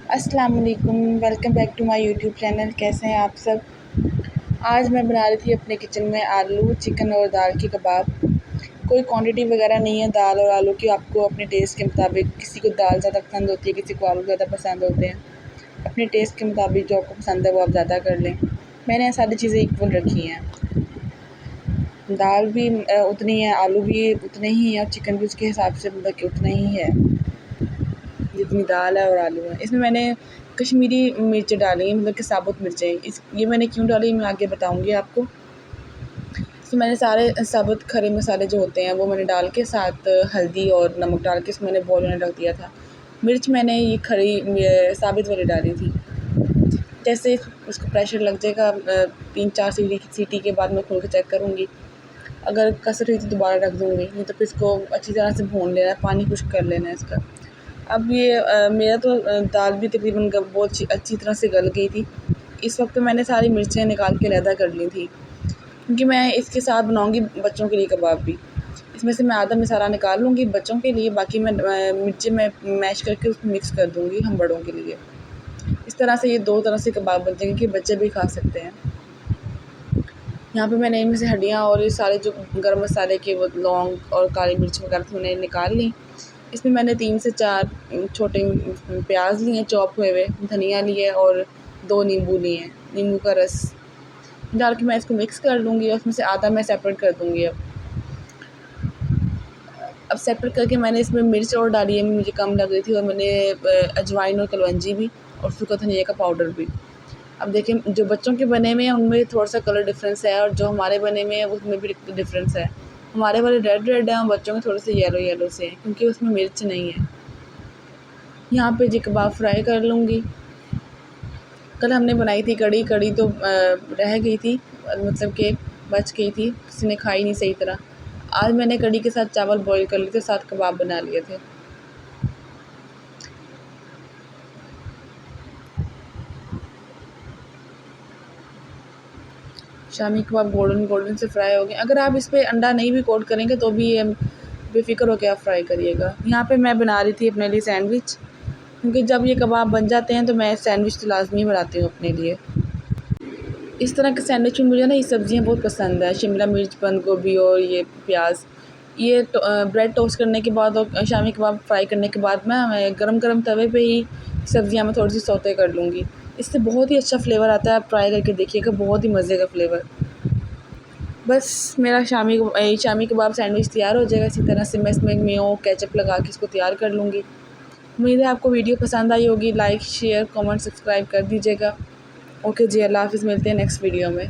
अस्सलाम वालेकुम, welcome back to my YouTube channel. कैसे हैं आप सब। आज मैं बना रही थी अपने किचन में आलू चिकन और दाल की कबाब। कोई क्वांटिटी वगैरह नहीं है दाल और आलू की, आपको अपने टेस्ट के मुताबिक, किसी को दाल ज़्यादा पसंद होती है, किसी को आलू ज़्यादा पसंद होते हैं, अपने टेस्ट के मुताबिक जो आपको पसंद है वो आप ज़्यादा कर लें। मैंने ये सारी चीज़ें इक्वल रखी हैं, दाल भी उतनी है, आलू भी उतने ही हैं और चिकन भी उसके हिसाब से मतलब कि उतना ही है जितनी दाल है और आलू है। इसमें मैंने कश्मीरी मिर्च डाली हैं, मतलब कि साबुत मिर्चें। ये मैंने क्यों डाली मैं आगे बताऊंगी आपको। इसमें मैंने सारे साबुत खड़े मसाले जो होते हैं वो मैंने डाल के साथ हल्दी और नमक डाल के इसमें मैंने बॉयल होने रख दिया था। मिर्च मैंने ये खड़ी साबित वाली डाली थी। जैसे उसको प्रेशर लग जाएगा 3-4 सीटी के बाद मैं खोल के चेक करूँगी। अगर कसर हुई तो दोबारा रख दूँगी, नहीं तो फिर इसको अच्छी तरह से भून लेना है, पानी खुश्क कर लेना है इसका। अब ये मेरा तो दाल भी तकरीबन बहुत अच्छी तरह से गल गई थी। इस वक्त मैंने सारी मिर्चें निकाल के अलहदा कर ली थी, क्योंकि मैं इसके साथ बनाऊंगी बच्चों के लिए कबाब भी। इसमें से मैं आधा मसाला निकाल लूँगी बच्चों के लिए, बाकी मैं मिर्चें मैं मैश करके उसमें मिक्स कर दूँगी हम बड़ों के लिए। इस तरह से ये 2 तरह से कबाब बन जाएंगे कि बच्चे भी खा सकते हैं। यहाँ पे मैंने इनमें से हड्डियाँ और ये सारे जो गरम मसाले के वो लौंग और काली मिर्च वगैरह थी मैंने निकाल ली। इसमें मैंने 3 से 4 छोटे प्याज लिए चॉप हुए हुए, धनिया लिए और 2 नींबू लिए, नींबू का रस डाल के मैं इसको मिक्स कर लूँगी और उसमें से आधा मैं सेपरेट कर दूँगी। अब सेपरेट करके मैंने इसमें मिर्च और डाली है, मुझे कम लग रही थी, और मैंने अजवाइन और कलवंजी भी और सूखा धनिया का पाउडर भी। अब देखिए जो बच्चों के बने हुए हैं उनमें थोड़ा सा कलर डिफरेंस है और जो हमारे बने हुए हैं उसमें भी डिफरेंस है। हमारे वाले रेड रेड हैं और बच्चों के थोड़े से येलो येलो से हैं, क्योंकि उसमें मिर्च नहीं है। यहाँ पे जी कबाब फ्राई कर लूँगी। कल हमने बनाई थी कड़ी, कड़ी तो रह गई थी, मतलब कि बच गई थी, किसी ने खाई नहीं सही तरह। आज मैंने कड़ी के साथ चावल बॉईल कर लिए थे, साथ कबाब बना लिए थे। शामी कबाब गोल्डन गोल्डन से फ्राई हो गए। अगर आप इस पर अंडा नहीं भी कोट करेंगे तो भी बेफिक्र होकर आप फ्राई करिएगा। यहाँ पे मैं बना रही थी अपने लिए सैंडविच, क्योंकि जब ये कबाब बन जाते हैं तो मैं सैंडविच तो लाजमी बनाती हूँ अपने लिए। इस तरह के सैंडविच में मुझे ना ये सब्ज़ियाँ बहुत पसंद है, शिमला मिर्च, बंद गोभी और ये प्याज। ये ब्रेड टोस्ट करने के बाद और शामी कबाब फ्राई करने के बाद मैं गरम गरम तवे पे ही सब्ज़ियाँ मैं थोड़ी सी सौते कर लूँगी। इससे बहुत ही अच्छा फ्लेवर आता है, आप ट्राई करके देखिएगा, बहुत ही मज़े का फ्लेवर। बस मेरा शामी कबाब सैंडविच तैयार हो जाएगा। इसी तरह से मैं इसमें मेयो केचप लगा के इसको तैयार कर लूँगी। उम्मीद है आपको वीडियो पसंद आई होगी। लाइक शेयर कमेंट सब्सक्राइब कर दीजिएगा। ओके जी, अल्लाह हाफ़िज़, मिलते हैं नेक्स्ट वीडियो में।